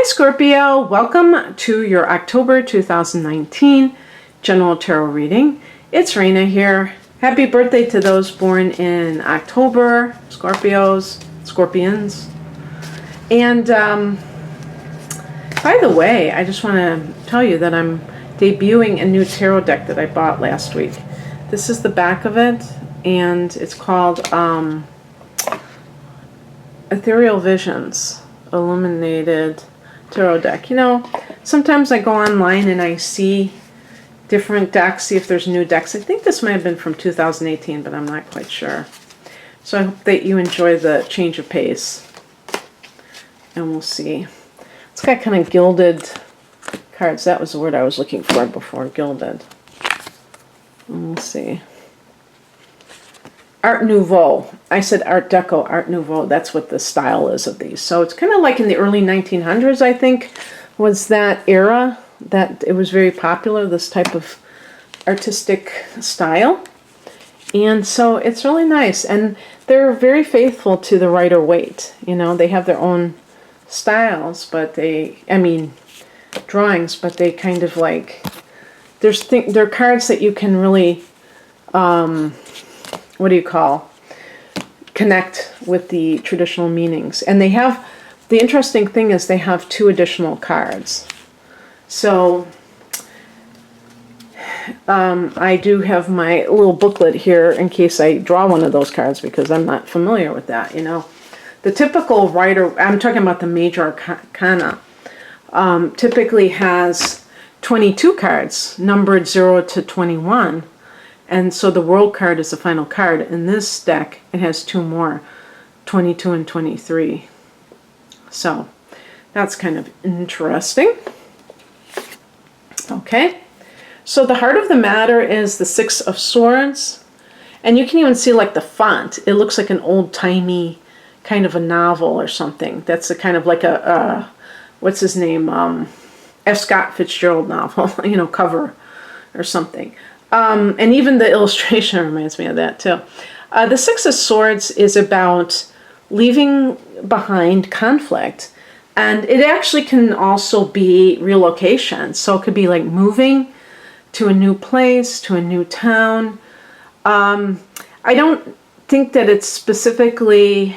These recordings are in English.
Scorpio, welcome to your October 2019 General Tarot reading. It's Raina here. Happy birthday to those born in October, Scorpios, Scorpions. And by the way, I just want to tell you that I'm debuting a new tarot deck that I bought last week. This is the back of it, and it's called Ethereal Visions Illuminated Tarot Deck. You know, sometimes I go online and I see different decks, see if there's new decks. I think this might have been from 2018, but I'm not quite sure. So I hope that you enjoy the change of pace. And we'll see. It's got kind of gilded cards. That was the word I was looking for before, gilded. And we'll see. Art Nouveau. I said Art Deco, Art Nouveau. That's what the style is of these. So it's kind of like in the early 1900s, I think, was that era that it was very popular, this type of artistic style. And so it's really nice. And they're very faithful to the Rider-Waite. You know, they have their own styles, but drawings, but they kind of like, they're cards that you can really, connect with the traditional meanings. And they have, the interesting thing is they have 2 additional cards. So I do have my little booklet here in case I draw one of those cards, because I'm not familiar with that, you know. The typical writer, I'm talking about the major arcana, typically has 22 cards, numbered 0 to 21. And so the World card is the final card. In this deck, it has 2 more, 22 and 23. So that's kind of interesting. Okay, so the heart of the matter is the 6 of Swords. And you can even see like the font. It looks like an old-timey kind of a novel or something. That's a kind of like a what's his name? F. Scott Fitzgerald novel, you know, cover or something. And even the illustration reminds me of that too. The 6 of Swords is about leaving behind conflict. And it actually can also be relocation. So it could be like moving to a new place, to a new town. I don't think that it's specifically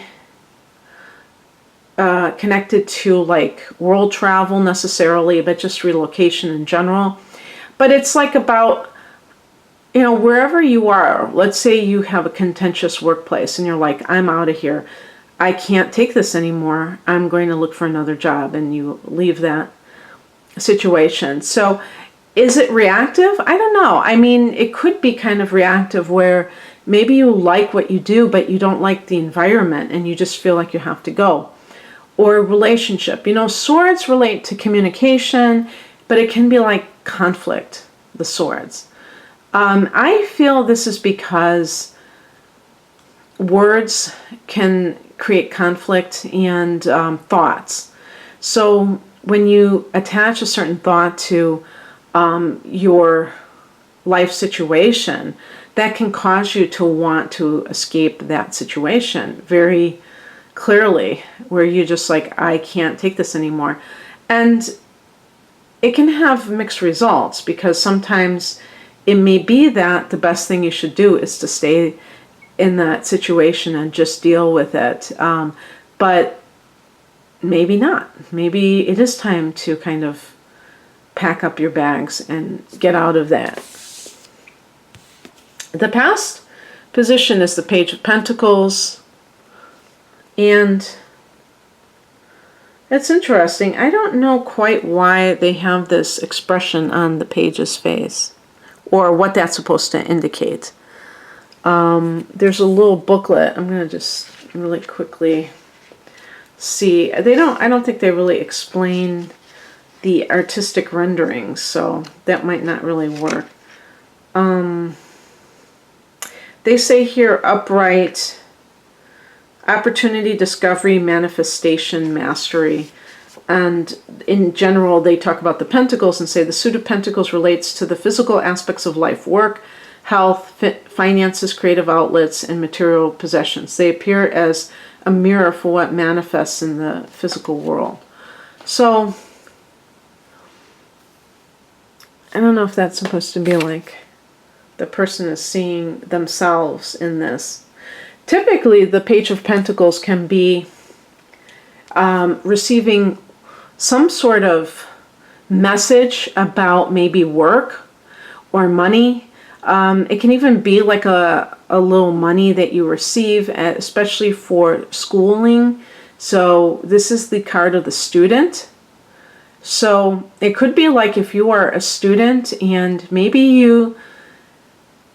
connected to like world travel necessarily, but just relocation in general. But it's like about, you know, wherever you are, let's say you have a contentious workplace and you're like, I'm out of here. I can't take this anymore. I'm going to look for another job, and you leave that situation. So is it reactive? I don't know. I mean, it could be kind of reactive where maybe you like what you do, but you don't like the environment and you just feel like you have to go. Or relationship. You know, swords relate to communication, but it can be like conflict, the swords. I feel this is because words can create conflict and thoughts. So when you attach a certain thought to your life situation, that can cause you to want to escape that situation very clearly, where you're just like, I can't take this anymore. And it can have mixed results, because sometimes it may be that the best thing you should do is to stay in that situation and just deal with it. But maybe not. Maybe it is time to kind of pack up your bags and get out of that. The past position is the Page of Pentacles. And it's interesting. I don't know quite why they have this expression on the page's face, or what that's supposed to indicate. There's a little booklet. I'm going to just really quickly see. I don't think they really explain the artistic renderings, so that might not really work. They say here, upright, opportunity, discovery, manifestation, mastery. And in general, they talk about the pentacles and say the suit of pentacles relates to the physical aspects of life, work, health, finances, creative outlets, and material possessions. They appear as a mirror for what manifests in the physical world. So, I don't know if that's supposed to be like the person is seeing themselves in this. Typically, the Page of Pentacles can be receiving some sort of message about maybe work or money. It can even be like a little money that you receive, especially for schooling. So this is the card of the student. So it could be like if you are a student and maybe you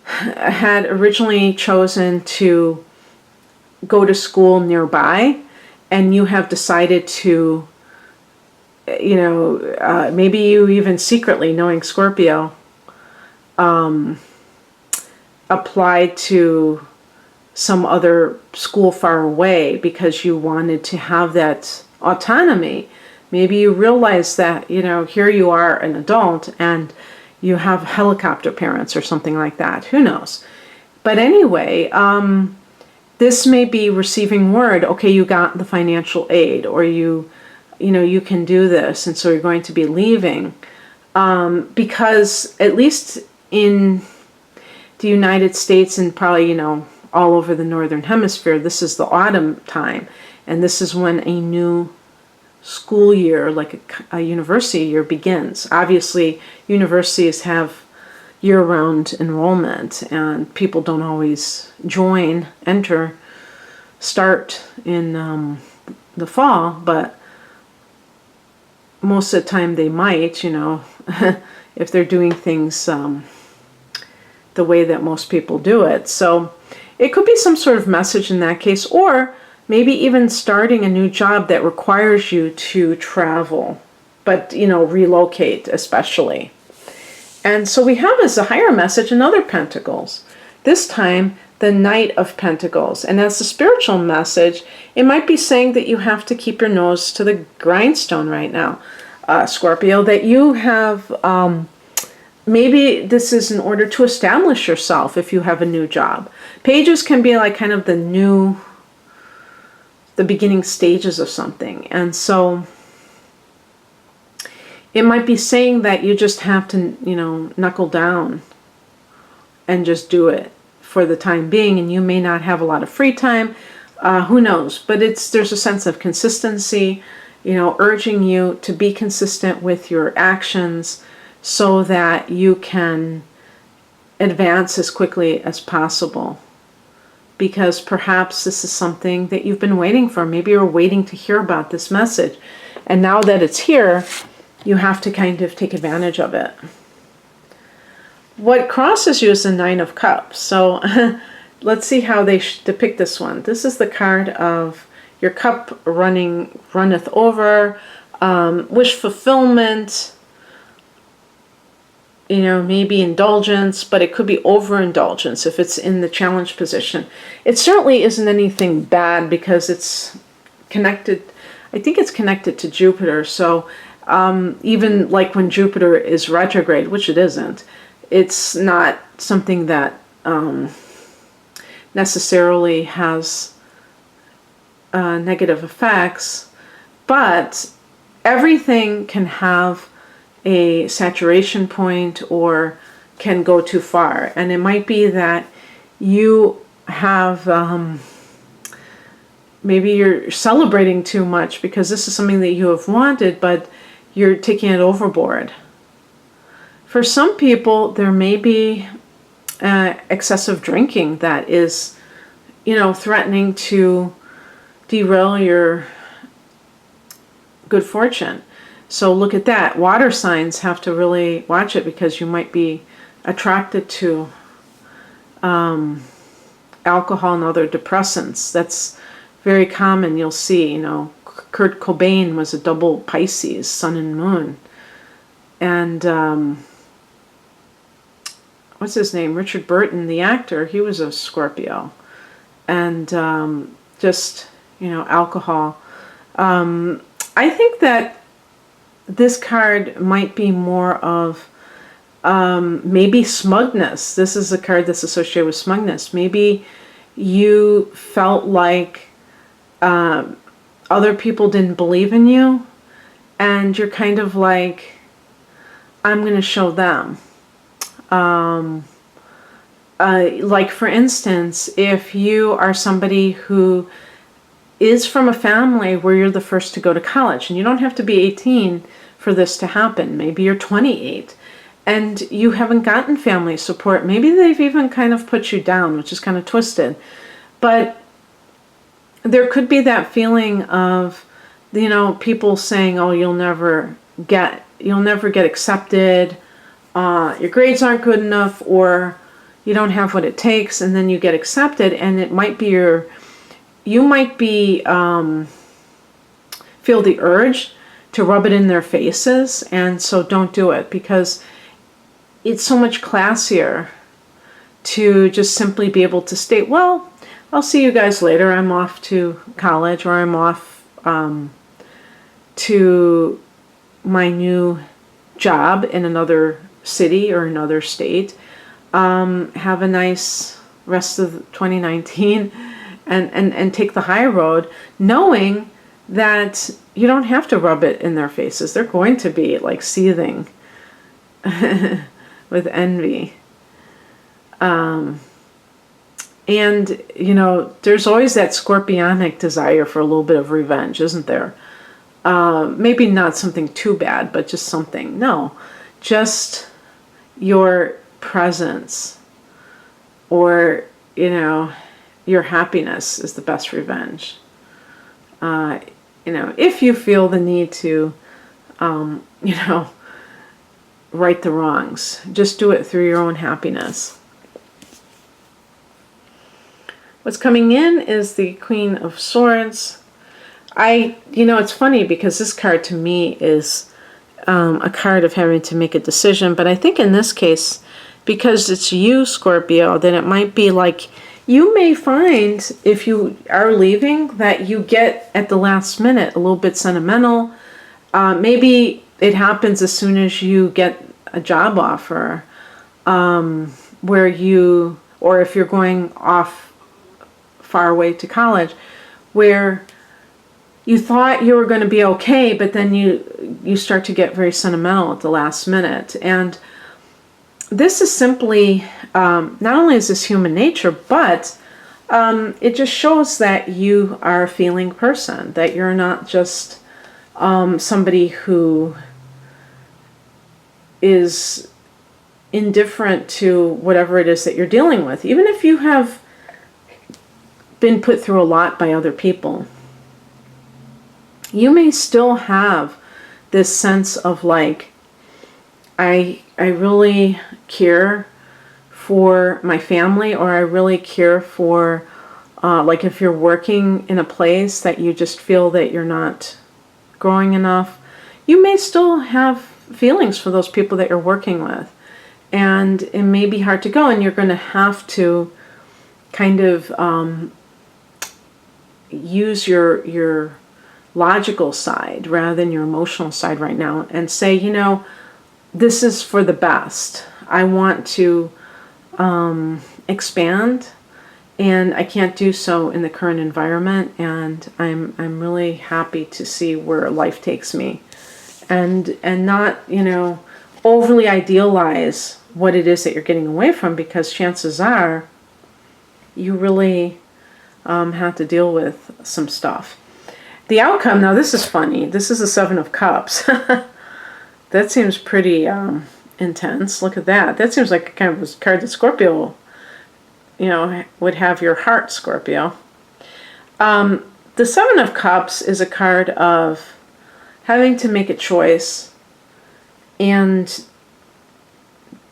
had originally chosen to go to school nearby and you have decided to, maybe you even secretly, knowing Scorpio, applied to some other school far away because you wanted to have that autonomy. Maybe you realize that, here you are an adult and you have helicopter parents or something like that. Who knows? But anyway, this may be receiving word, okay, you got the financial aid, or you can do this, and so you're going to be leaving. Because at least in the United States and probably, all over the Northern Hemisphere, this is the autumn time, and this is when a new school year, like a university year, begins. Obviously, universities have year-round enrollment, and people don't always start in the fall, but most of the time they might, if they're doing things the way that most people do it. So it could be some sort of message in that case, or maybe even starting a new job that requires you to travel, but, relocate especially. And so we have as a higher message another Pentacles, this time the Knight of Pentacles. And as a spiritual message, it might be saying that you have to keep your nose to the grindstone right now, Scorpio, that you have, maybe this is in order to establish yourself if you have a new job. Pages can be like kind of the beginning stages of something. And so it might be saying that you just have to, knuckle down and just do it for the time being. And you may not have a lot of free time. Who knows? But there's a sense of consistency, urging you to be consistent with your actions so that you can advance as quickly as possible. Because perhaps this is something that you've been waiting for. Maybe you're waiting to hear about this message. And now that it's here, you have to kind of take advantage of it. What crosses you is the Nine of Cups. So let's see how they depict this one. This is the card of your cup runneth over, wish fulfillment, maybe indulgence, but it could be overindulgence if it's in the challenge position. It certainly isn't anything bad because it's connected, I think it's connected to Jupiter. So even like when Jupiter is retrograde, which it isn't, it's not something that necessarily has negative effects, but everything can have a saturation point or can go too far. And it might be that you have, maybe you're celebrating too much because this is something that you have wanted, but you're taking it overboard. For some people, there may be excessive drinking that is, threatening to derail your good fortune. So look at that. Water signs have to really watch it because you might be attracted to alcohol and other depressants. That's very common. You'll see, Kurt Cobain was a double Pisces, sun and moon. And what's his name? Richard Burton, the actor, he was a Scorpio. And just, alcohol. I think that this card might be more of maybe smugness. This is a card that's associated with smugness. Maybe you felt like other people didn't believe in you, and you're kind of like, I'm going to show them. Like for instance, if you are somebody who is from a family where you're the first to go to college, and you don't have to be 18 for this to happen. Maybe you're 28 and you haven't gotten family support. Maybe they've even kind of put you down, which is kind of twisted. But there could be that feeling of, you know, people saying, oh, you'll never get accepted, your grades aren't good enough, or you don't have what it takes, and then you get accepted, and it might be you might be feel the urge to rub it in their faces, and so don't do it, because it's so much classier to just simply be able to state, well, I'll see you guys later, I'm off to college, or I'm off to my new job in another city or another state. Have a nice rest of 2019 and take the high road, knowing that you don't have to rub it in their faces. They're going to be like seething with envy. And, you know, there's always that scorpionic desire for a little bit of revenge, isn't there? Maybe not something too bad, but just something. No, just your presence, or, you know, your happiness is the best revenge. You know, if you feel the need to, you know, right the wrongs, just do it through your own happiness. What's coming in is the Queen of Swords. You know, it's funny because this card to me is a card of having to make a decision, but I think in this case, because it's you, Scorpio, then it might be like, you may find, if you are leaving, that you get at the last minute a little bit sentimental. Maybe it happens as soon as you get a job offer, where you, or if you're going off far away to college, where you thought you were going to be okay, but then you start to get very sentimental at the last minute. And this is simply, not only is this human nature, but it just shows that you are a feeling person, that you're not just somebody who is indifferent to whatever it is that you're dealing with. Even if you have been put through a lot by other people, you may still have this sense of like, I really care for my family, or I really care for, like if you're working in a place that you just feel that you're not growing enough, you may still have feelings for those people that you're working with. And it may be hard to go, and you're going to have to kind of use your logical side rather than your emotional side right now, and say, you know, this is for the best. I want to expand, and I can't do so in the current environment, and I'm really happy to see where life takes me, and not, you know, overly idealize what it is that you're getting away from, because chances are you really have to deal with some stuff. The outcome, now this is funny. This is the Seven of Cups. That seems pretty intense. Look at that. That seems like a kind of a card that Scorpio, you know, would have your heart, Scorpio. The Seven of Cups is a card of having to make a choice and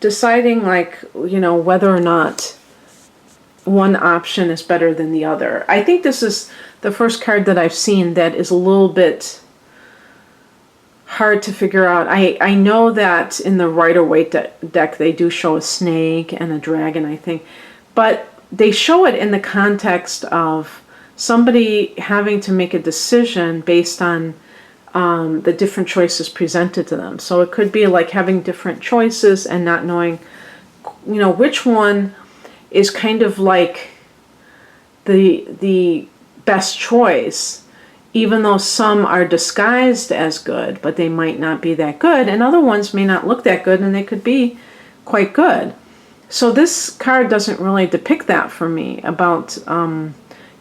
deciding, like, you know, whether or not one option is better than the other. I think this is the first card that I've seen that is a little bit hard to figure out. I know that in the Rider-Waite deck they do show a snake and a dragon, I think, but they show it in the context of somebody having to make a decision based on the different choices presented to them. So it could be like having different choices and not knowing, you know, which one is kind of like the best choice, even though some are disguised as good, but they might not be that good, and other ones may not look that good and they could be quite good. So this card doesn't really depict that for me about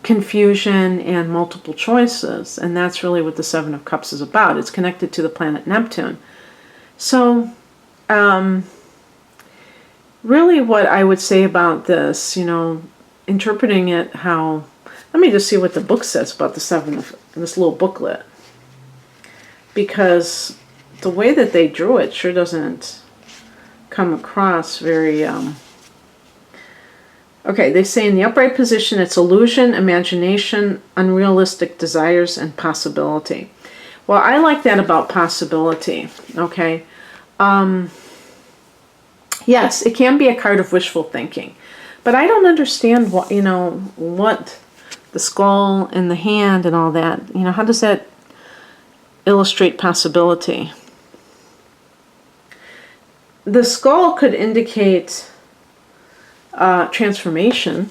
confusion and multiple choices, and that's really what the Seven of Cups is about. It's connected to the planet Neptune. So really what I would say about this, you know, interpreting it how, let me just see what the book says about the Seven of, this little booklet, because the way that they drew it sure doesn't come across very okay. They say in the upright position it's illusion, imagination, unrealistic desires, and possibility. Well, I like that about possibility. Okay, yes, it can be a card of wishful thinking, but I don't understand what, you know, what the skull and the hand and all that, you know, how does that illustrate possibility? The skull could indicate transformation,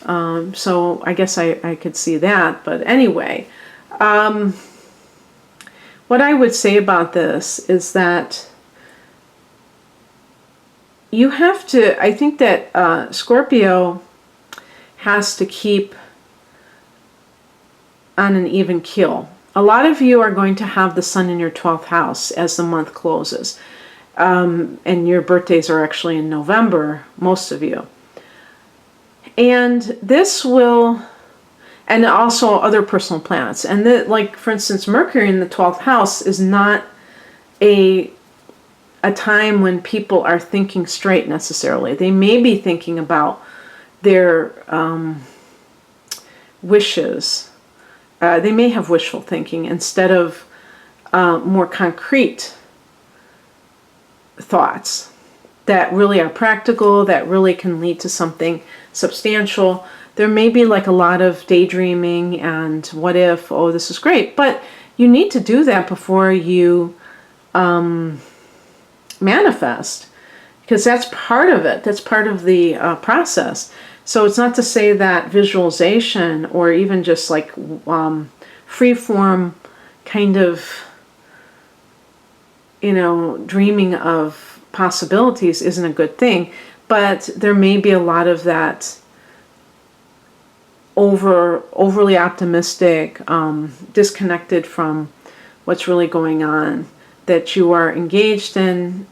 so I guess I could see that. But anyway, what I would say about this is that you have to, I think that Scorpio has to keep on an even keel. A lot of you are going to have the sun in your 12th house as the month closes. And your birthdays are actually in November, most of you. And this will, and also other personal planets. And like, for instance, Mercury in the 12th house is not a time when people are thinking straight necessarily. They may be thinking about their wishes. They may have wishful thinking instead of more concrete thoughts that really are practical, that really can lead to something substantial. There may be like a lot of daydreaming and what if, oh, this is great, but you need to do that before you manifest, because that's part of it. That's part of the process. So it's not to say that visualization or even just like free form kind of, you know, dreaming of possibilities isn't a good thing, but there may be a lot of that overly optimistic, disconnected from what's really going on that you are engaged in.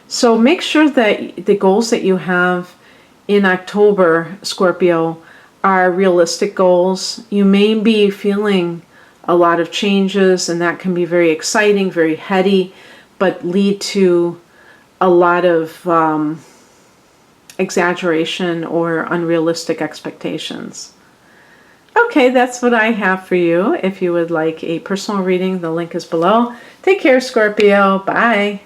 So make sure that the goals that you have in October, Scorpio, are realistic goals. You may be feeling a lot of changes, and that can be very exciting, very heady, but lead to a lot of exaggeration or unrealistic expectations. Okay, that's what I have for you. If you would like a personal reading, the link is below. Take care, Scorpio. Bye.